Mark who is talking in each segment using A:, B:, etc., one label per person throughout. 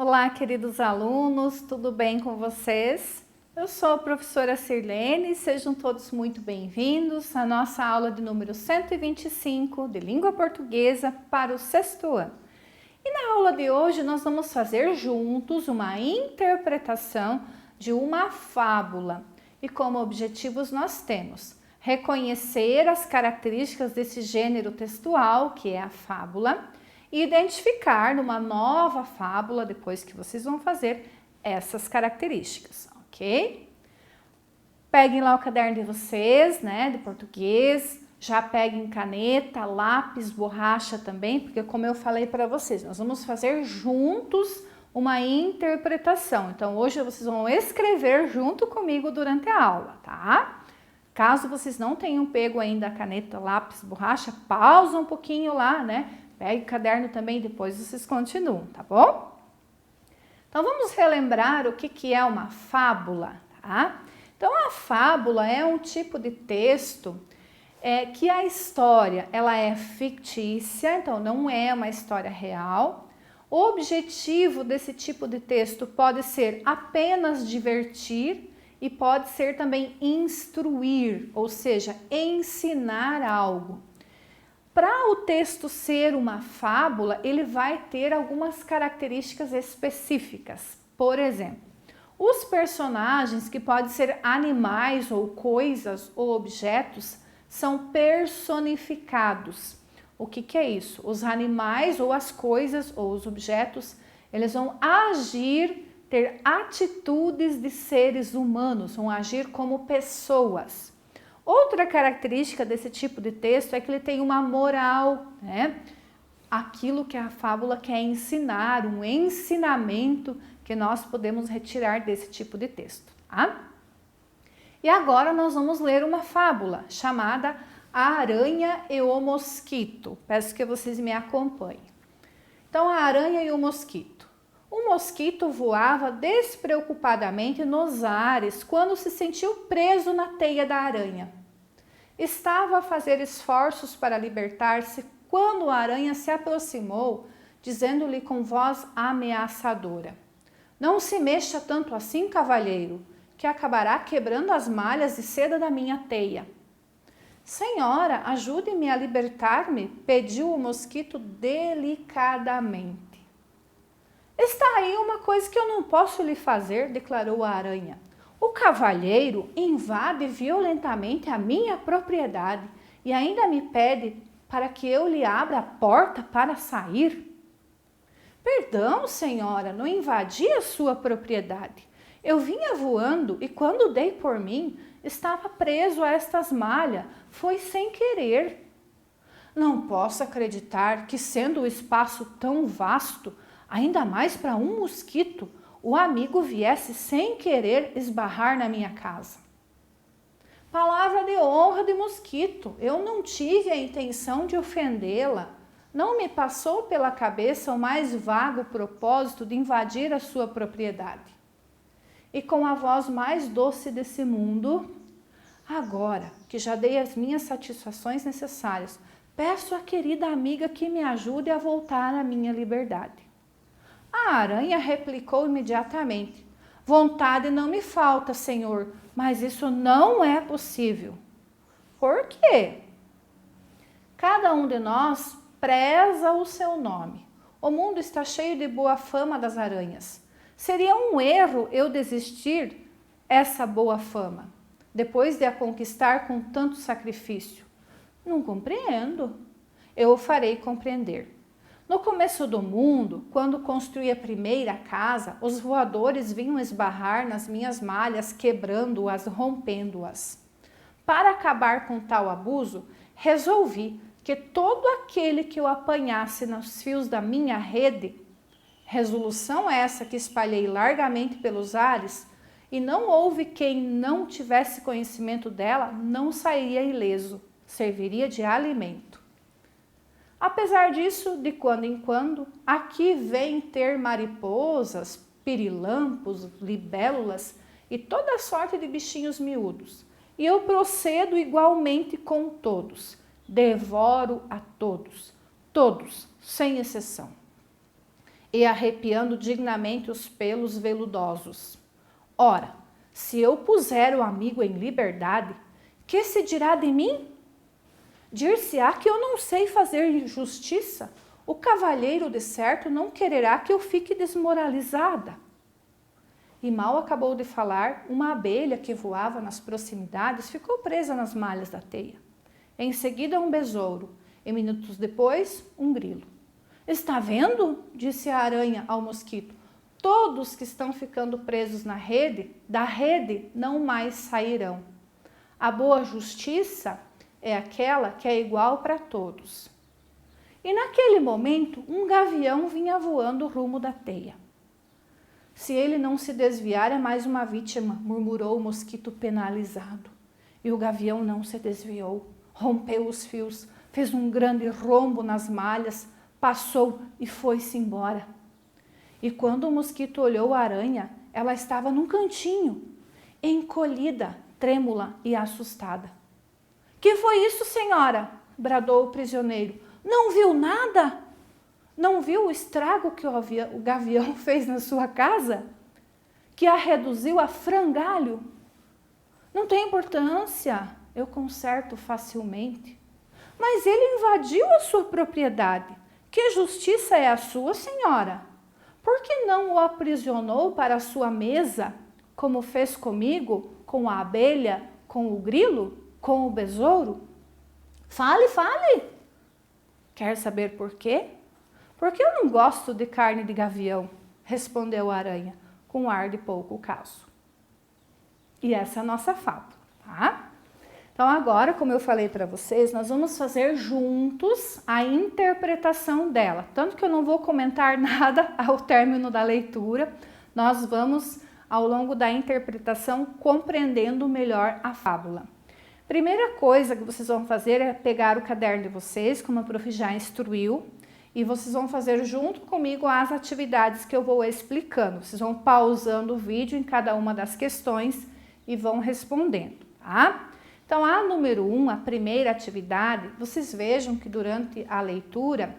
A: Olá, queridos alunos, tudo bem com vocês? Eu sou a professora Sirlene, sejam todos muito bem-vindos à nossa aula de número 125 de língua portuguesa para o sexto ano. E na aula de hoje nós vamos fazer juntos uma interpretação de uma fábula. E como objetivos nós temos reconhecer as características desse gênero textual, que é a fábula, e identificar numa nova fábula, depois que vocês vão fazer essas características, ok? Peguem lá o caderno de vocês, né, de português, já peguem caneta, lápis, borracha também, porque como eu falei para vocês, nós vamos fazer juntos uma interpretação. Então, hoje vocês vão escrever junto comigo durante a aula, tá? Caso vocês não tenham pego ainda a caneta, lápis, borracha, pausa um pouquinho lá, né? Pegue o caderno também, depois vocês continuam, tá bom? Então, vamos relembrar o que é uma fábula, tá? Então, a fábula é um tipo de texto que a história, ela é fictícia, então não é uma história real. O objetivo desse tipo de texto pode ser apenas divertir e pode ser também instruir, ou seja, ensinar algo. Para o texto ser uma fábula, ele vai ter algumas características específicas. Por exemplo, os personagens, que podem ser animais ou coisas ou objetos, são personificados. O que é isso? Os animais ou as coisas ou os objetos, eles vão agir, ter atitudes de seres humanos, vão agir como pessoas. Outra característica desse tipo de texto é que ele tem uma moral, né? Aquilo que a fábula quer ensinar, um ensinamento que nós podemos retirar desse tipo de texto, tá? E agora nós vamos ler uma fábula chamada A Aranha e o Mosquito. Peço que vocês me acompanhem. Então, a aranha e o mosquito. O mosquito voava despreocupadamente nos ares quando se sentiu preso na teia da aranha. Estava a fazer esforços para libertar-se quando a aranha se aproximou, dizendo-lhe com voz ameaçadora: "Não se mexa tanto assim, cavalheiro, que acabará quebrando as malhas de seda da minha teia." "Senhora, ajude-me a libertar-me", pediu o mosquito delicadamente. "Está aí uma coisa que eu não posso lhe fazer", declarou a aranha. "O cavalheiro invade violentamente a minha propriedade e ainda me pede para que eu lhe abra a porta para sair." "Perdão, senhora, não invadi a sua propriedade. Eu vinha voando e quando dei por mim, estava preso a estas malhas. Foi sem querer." "Não posso acreditar que, sendo o espaço tão vasto, ainda mais para um mosquito, o amigo viesse sem querer esbarrar na minha casa." "Palavra de honra de mosquito, eu não tive a intenção de ofendê-la. Não me passou pela cabeça o mais vago propósito de invadir a sua propriedade." E com a voz mais doce desse mundo: "Agora que já dei as minhas satisfações necessárias, peço à querida amiga que me ajude a voltar à minha liberdade." A aranha replicou imediatamente: "Vontade não me falta, senhor, mas isso não é possível." "Por quê?" "Cada um de nós preza o seu nome. O mundo está cheio de boa fama das aranhas. Seria um erro eu desistir essa boa fama, depois de a conquistar com tanto sacrifício." "Não compreendo." "Eu o farei compreender. No começo do mundo, quando construí a primeira casa, os voadores vinham esbarrar nas minhas malhas, quebrando-as, rompendo-as. Para acabar com tal abuso, resolvi que todo aquele que eu apanhasse nos fios da minha rede, resolução essa que espalhei largamente pelos ares, e não houve quem não tivesse conhecimento dela, não sairia ileso, serviria de alimento. Apesar disso, de quando em quando, aqui vêm ter mariposas, pirilampos, libélulas e toda sorte de bichinhos miúdos. E eu procedo igualmente com todos, devoro a todos, todos, sem exceção. e arrepiando dignamente os pelos veludosos. Ora, se eu puser o amigo em liberdade, que se dirá de mim? Dir-se-á que eu não sei fazer justiça. O cavalheiro, de certo, não quererá que eu fique desmoralizada. E mal acabou de falar, uma abelha que voava nas proximidades ficou presa nas malhas da teia. Em seguida, um besouro, e minutos depois, um grilo. Está vendo? Disse a aranha ao mosquito. Todos que estão ficando presos na rede, da rede não mais sairão. A boa justiça é aquela que é igual para todos. E naquele momento, um gavião vinha voando rumo da teia. Se ele não se desviar, é mais uma vítima, murmurou o mosquito penalizado. E o gavião não se desviou, rompeu os fios, fez um grande rombo nas malhas, passou e foi-se embora. E quando o mosquito olhou a aranha, ela estava num cantinho, encolhida, trêmula e assustada. Que foi isso, senhora? Bradou o prisioneiro. Não viu nada? Não viu o estrago que o gavião fez na sua casa? Que a reduziu a frangalho? Não tem importância, eu conserto facilmente. Mas ele invadiu a sua propriedade. Que justiça é a sua, senhora? Por que não o aprisionou para a sua mesa, como fez comigo, com a abelha, com o grilo, com o besouro? Fale, fale! Quer saber por quê? Porque eu não gosto de carne de gavião, respondeu a aranha, com ar de pouco caso. E essa é a nossa fábula, tá? Então agora, como eu falei para vocês, nós vamos fazer juntos a interpretação dela. Tanto que eu não vou comentar nada ao término da leitura, nós vamos, ao longo da interpretação, compreendendo melhor a fábula. Primeira coisa que vocês vão fazer é pegar o caderno de vocês, como a prof já instruiu, e vocês vão fazer junto comigo as atividades que eu vou explicando. Vocês vão pausando o vídeo em cada uma das questões e vão respondendo, tá? Então, a número 1, a primeira atividade, vocês vejam que durante a leitura,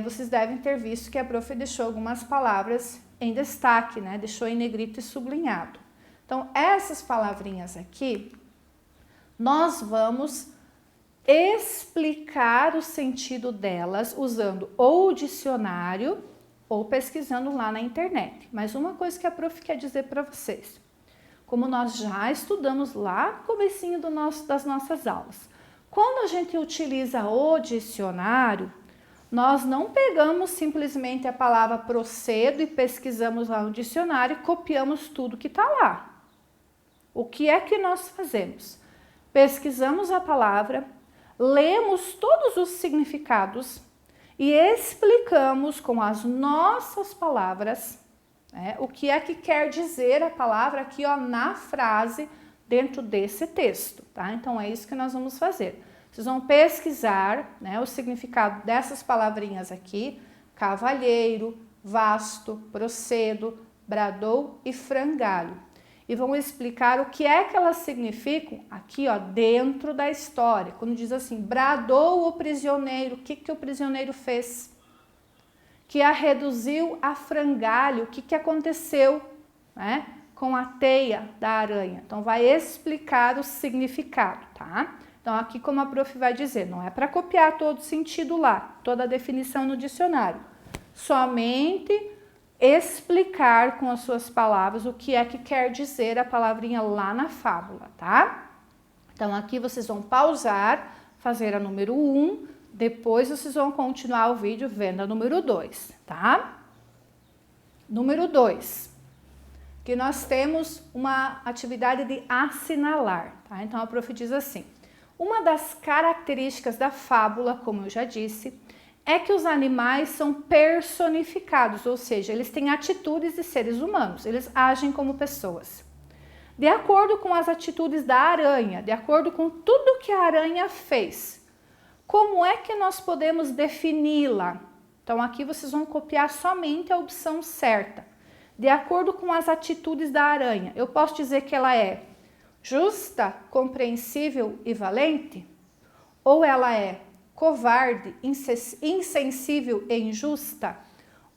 A: vocês devem ter visto que a prof deixou algumas palavras em destaque, né? Deixou em negrito e sublinhado. Então, essas palavrinhas aqui, nós vamos explicar o sentido delas usando ou o dicionário ou pesquisando lá na internet. Mas uma coisa que a prof quer dizer para vocês, como nós já estudamos lá no comecinho das nossas aulas, quando a gente utiliza o dicionário, nós não pegamos simplesmente a palavra procedo e pesquisamos lá no dicionário e copiamos tudo que está lá. O que é que nós fazemos? Pesquisamos a palavra, lemos todos os significados e explicamos com as nossas palavras, né, o que é que quer dizer a palavra aqui, ó, na frase dentro desse texto, tá? Então é isso que nós vamos fazer. Vocês vão pesquisar, né, o significado dessas palavrinhas aqui: cavalheiro, vasto, procedo, bradou e frangalho. E vão explicar o que é que elas significam aqui, ó, dentro da história. Quando diz assim, bradou o prisioneiro, o que que o prisioneiro fez? Que a reduziu a frangalho, o que que aconteceu, né, com a teia da aranha. Então, vai explicar o significado, tá? Então, aqui como a prof vai dizer, não é para copiar todo o sentido lá, toda a definição no dicionário. Somente explicar com as suas palavras o que é que quer dizer a palavrinha lá na fábula, tá? Então, aqui vocês vão pausar, fazer a número 1, depois vocês vão continuar o vídeo vendo a número 2, tá? Número 2, que nós temos uma atividade de assinalar, tá? Então, a prof diz assim, uma das características da fábula, como eu já disse, é que os animais são personificados, ou seja, eles têm atitudes de seres humanos, eles agem como pessoas. De acordo com as atitudes da aranha, de acordo com tudo que a aranha fez, como é que nós podemos defini-la? Então, aqui vocês vão copiar somente a opção certa. De acordo com as atitudes da aranha, eu posso dizer que ela é justa, compreensível e valente? Ou ela é covarde, insensível e injusta?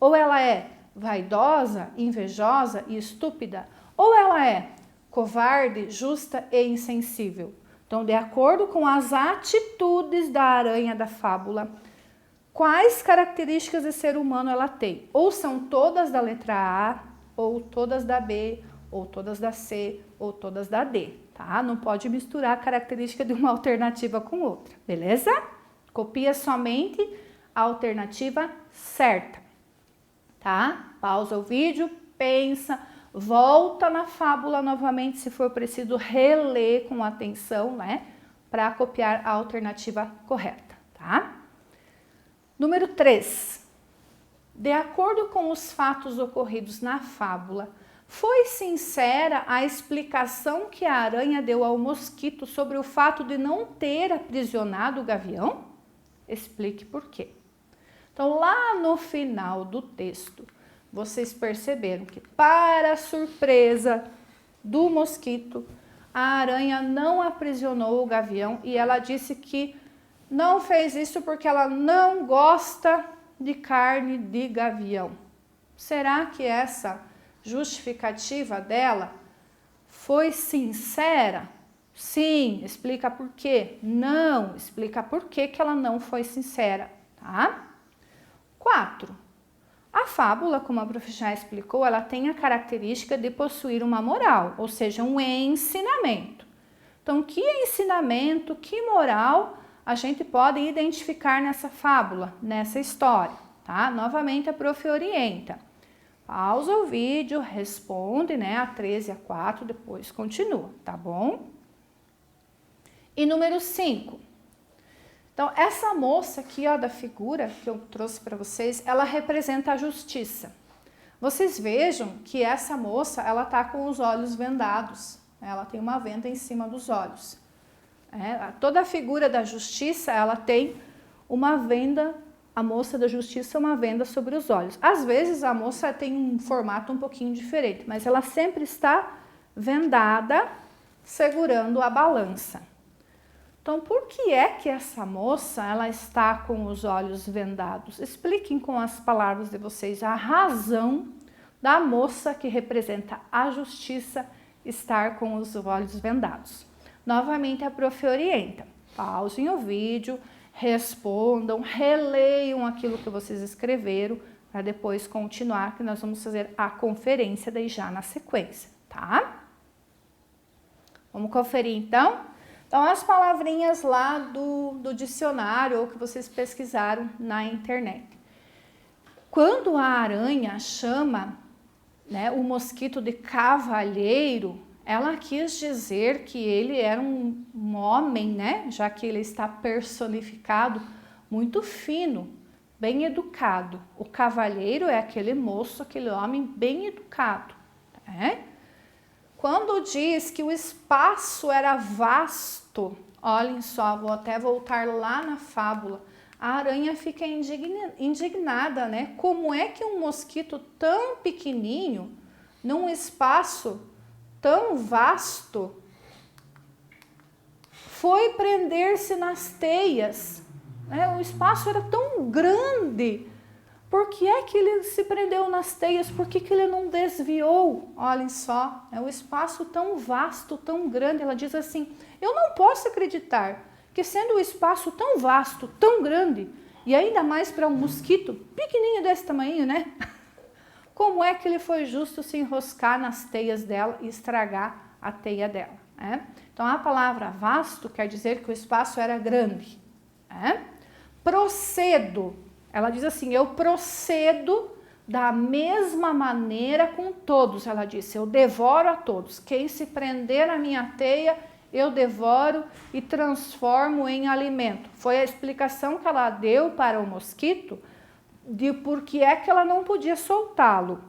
A: Ou ela é vaidosa, invejosa e estúpida, ou ela é covarde, justa e insensível. Então, de acordo com as atitudes da aranha da fábula, quais características de ser humano ela tem? Ou são todas da letra A, ou todas da B, ou todas da C, ou todas da D, tá? Não pode misturar a característica de uma alternativa com outra, beleza? Copia somente a alternativa certa, tá? Pausa o vídeo, pensa, volta na fábula novamente, se for preciso reler com atenção, né? Para copiar a alternativa correta, tá? Número 3. De acordo com os fatos ocorridos na fábula, foi sincera a explicação que a aranha deu ao mosquito sobre o fato de não ter aprisionado o gavião? Explique por quê. Então, lá no final do texto, vocês perceberam que, para a surpresa do mosquito, a aranha não aprisionou o gavião e ela disse que não fez isso porque ela não gosta de carne de gavião. Será que essa justificativa dela foi sincera? Sim, explica por quê. Não, explica por que ela não foi sincera, tá? 4. A fábula, como a prof. já explicou, ela tem a característica de possuir uma moral, ou seja, um ensinamento. Então, que ensinamento, que moral a gente pode identificar nessa fábula, nessa história, tá? Novamente a prof. orienta. Pausa o vídeo, responde, né, a 13 e a 4, depois continua, tá bom? E número 5. Então, essa moça aqui, ó, da figura que eu trouxe para vocês, ela representa a justiça. Vocês vejam que essa moça, ela tá com os olhos vendados. Ela tem uma venda em cima dos olhos. Toda a figura da justiça, ela tem uma venda, a moça da justiça, uma venda sobre os olhos. Às vezes, a moça tem um formato um pouquinho diferente, mas ela sempre está vendada, segurando a balança. Então, por que é que essa moça, ela está com os olhos vendados? Expliquem com as palavras de vocês a razão da moça que representa a justiça estar com os olhos vendados. Novamente, a prof. orienta. Pausem o vídeo, respondam, releiam aquilo que vocês escreveram, para depois continuar, que nós vamos fazer a conferência daí já na sequência, tá? Vamos conferir, então? Então, as palavrinhas lá do dicionário ou que vocês pesquisaram na internet. Quando a aranha chama, né, o mosquito de cavalheiro, ela quis dizer que ele era um homem, né, já que ele está personificado, muito fino, bem educado. O cavalheiro é aquele moço, aquele homem bem educado, né? Quando diz que o espaço era vasto, olhem só, vou até voltar lá na fábula, a aranha fica indignada, né? Como é que um mosquito tão pequenininho, num espaço tão vasto, foi prender-se nas teias? O espaço era tão grande. Por que é que ele se prendeu nas teias? Por que ele não desviou? Olhem só, é um espaço tão vasto, tão grande. Ela diz assim, eu não posso acreditar que sendo um espaço tão vasto, tão grande, e ainda mais para um mosquito pequenininho desse tamanho, né? Como é que ele foi justo se enroscar nas teias dela e estragar a teia dela, né? Então, a palavra vasto quer dizer que o espaço era grande, né? Procedo. Ela diz assim, eu procedo da mesma maneira com todos. Ela disse, eu devoro a todos. Quem se prender na minha teia, eu devoro e transformo em alimento. Foi a explicação que ela deu para o mosquito de por que é que ela não podia soltá-lo.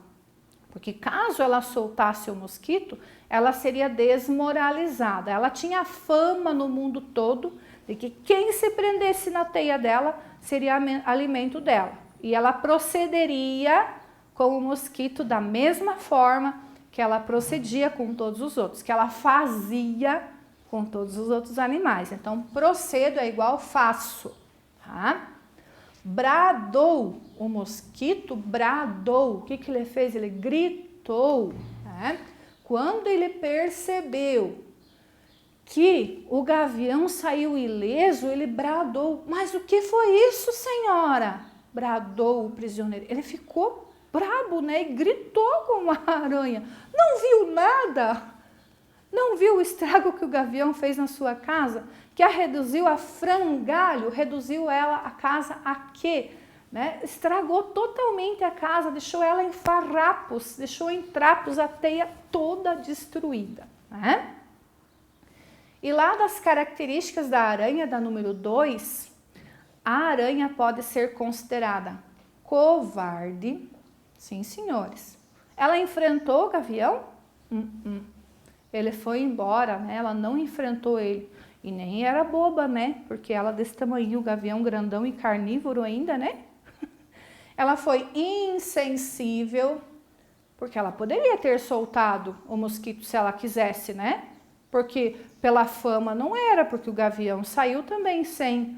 A: Porque caso ela soltasse o mosquito, ela seria desmoralizada. Ela tinha fama no mundo todo de que quem se prendesse na teia dela seria alimento dela. E ela procederia com o mosquito da mesma forma que ela procedia com todos os outros, que ela fazia com todos os outros animais. Então, procedo é igual faço, tá? Bradou, o mosquito bradou. O que ele fez? Ele gritou, né? Quando ele percebeu que o gavião saiu ileso, ele bradou. Mas o que foi isso, senhora? Bradou o prisioneiro. Ele ficou brabo, né? E gritou com a aranha. Não viu nada? Não viu o estrago que o gavião fez na sua casa? Que a reduziu a frangalho, reduziu ela a casa a quê? Né? Estragou totalmente a casa, deixou ela em farrapos, deixou em trapos a teia toda destruída, né? E lá das características da aranha, da número 2, a aranha pode ser considerada covarde. Sim, senhores. Ela enfrentou o gavião? Ele foi embora, né? Ela não enfrentou ele. E nem era boba, né? Porque ela desse tamanho, o gavião grandão e carnívoro ainda, né? Ela foi insensível, porque ela poderia ter soltado o mosquito se ela quisesse, né? Porque pela fama não era, porque o gavião saiu também sem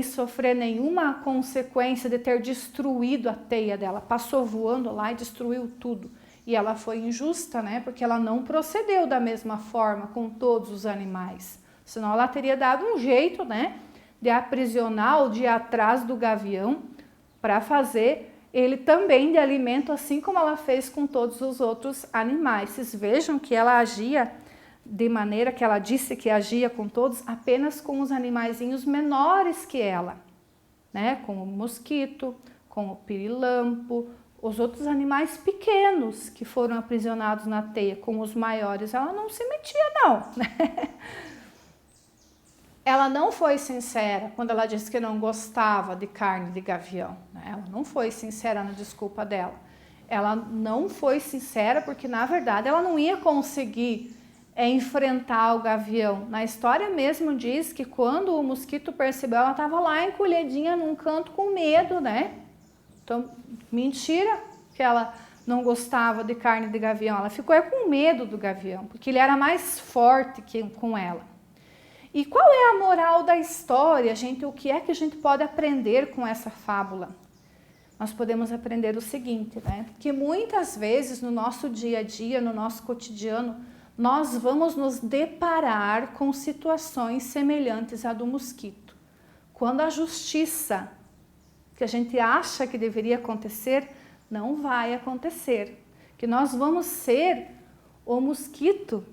A: sofrer nenhuma consequência de ter destruído a teia dela. Passou voando lá e destruiu tudo. E ela foi injusta, né? Porque ela não procedeu da mesma forma com todos os animais. Senão ela teria dado um jeito, né? De aprisionar ou de ir atrás do gavião para fazer ele também de alimento, assim como ela fez com todos os outros animais. Vocês vejam que ela agia de maneira que ela disse que agia com todos, apenas com os animaizinhos menores que ela, né? Com o mosquito, com o pirilampo, os outros animais pequenos que foram aprisionados na teia. Com os maiores ela não se metia não, né? Ela não foi sincera quando ela disse que não gostava de carne de gavião, né? Ela não foi sincera na desculpa dela. Ela não foi sincera porque, na verdade, ela não ia conseguir enfrentar o gavião. Na história mesmo diz que quando o mosquito percebeu, ela estava lá encolhidinha num canto com medo, né? Então, mentira que ela não gostava de carne de gavião. Ela ficou com medo do gavião, porque ele era mais forte que com ela. E qual é a moral da história, gente? O que é que a gente pode aprender com essa fábula? Nós podemos aprender o seguinte, né? Que muitas vezes no nosso dia a dia, no nosso cotidiano, nós vamos nos deparar com situações semelhantes à do mosquito. Quando a justiça que a gente acha que deveria acontecer, não vai acontecer. Que nós vamos ser o mosquito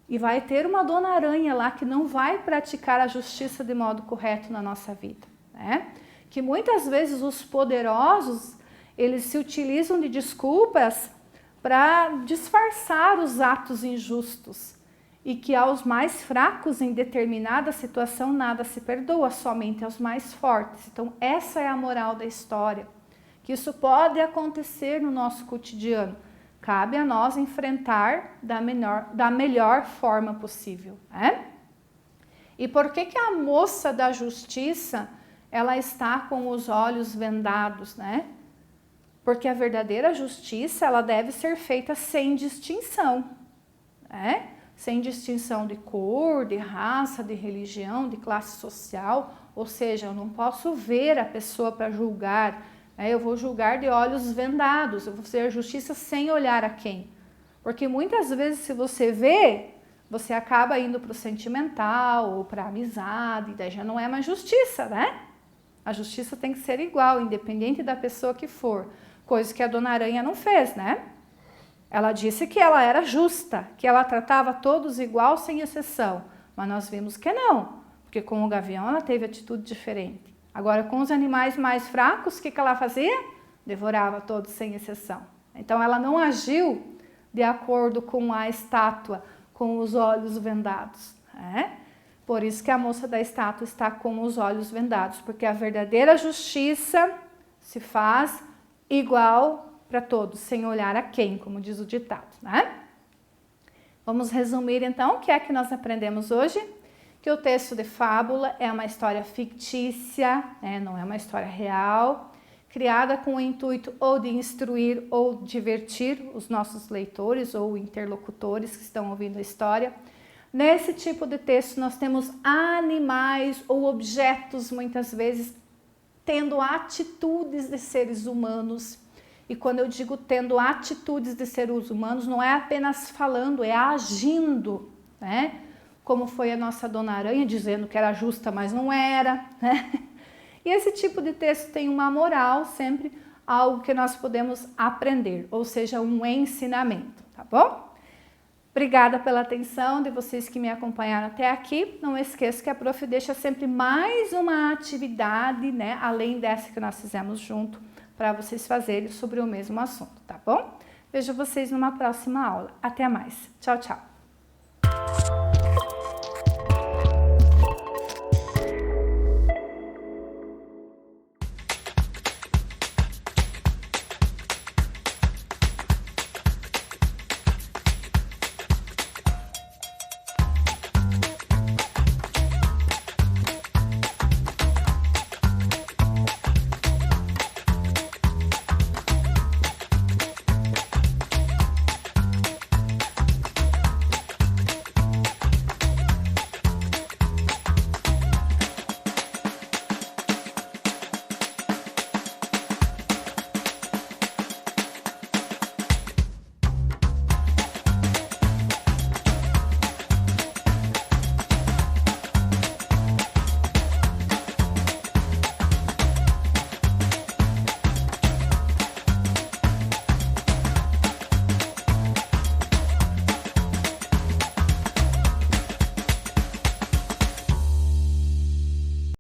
A: e vai ter uma dona aranha lá que não vai praticar a justiça de modo correto na nossa vida, né? Que muitas vezes os poderosos, eles se utilizam de desculpas para disfarçar os atos injustos e que aos mais fracos em determinada situação nada se perdoa, somente aos mais fortes. Então essa é a moral da história, que isso pode acontecer no nosso cotidiano. Cabe a nós enfrentar da melhor forma possível, né? E por que a moça da justiça, ela está com os olhos vendados, né? Porque a verdadeira justiça, ela deve ser feita sem distinção, né? Sem distinção de cor, de raça, de religião, de classe social. Ou seja, eu não posso ver a pessoa para julgar. Eu vou julgar de olhos vendados, eu vou fazer justiça sem olhar a quem. Porque muitas vezes, se você vê, você acaba indo para o sentimental ou para a amizade, daí já não é mais justiça, né? A justiça tem que ser igual, independente da pessoa que for. Coisa que a dona Aranha não fez, né? Ela disse que ela era justa, que ela tratava todos igual, sem exceção. Mas nós vimos que não, porque com o gavião ela teve atitude diferente. Agora, com os animais mais fracos, o que ela fazia? Devorava todos sem exceção. Então, ela não agiu de acordo com a estátua, com os olhos vendados, né? Por isso que a moça da estátua está com os olhos vendados, porque a verdadeira justiça se faz igual para todos, sem olhar a quem, como diz o ditado, né? Vamos resumir, então, o que é que nós aprendemos hoje? Que o texto de fábula é uma história fictícia, né? Não é uma história real, criada com o intuito ou de instruir ou divertir os nossos leitores ou interlocutores que estão ouvindo a história. Nesse tipo de texto nós temos animais ou objetos muitas vezes tendo atitudes de seres humanos. E quando eu digo tendo atitudes de seres humanos, não é apenas falando, é agindo, né? Como foi a nossa Dona Aranha dizendo que era justa, mas não era, né? E esse tipo de texto tem uma moral, sempre algo que nós podemos aprender, ou seja, um ensinamento, tá bom? Obrigada pela atenção de vocês que me acompanharam até aqui. Não esqueça que a Prof deixa sempre mais uma atividade, né, além dessa que nós fizemos junto, para vocês fazerem sobre o mesmo assunto, tá bom? Vejo vocês numa próxima aula. Até mais. Tchau, tchau.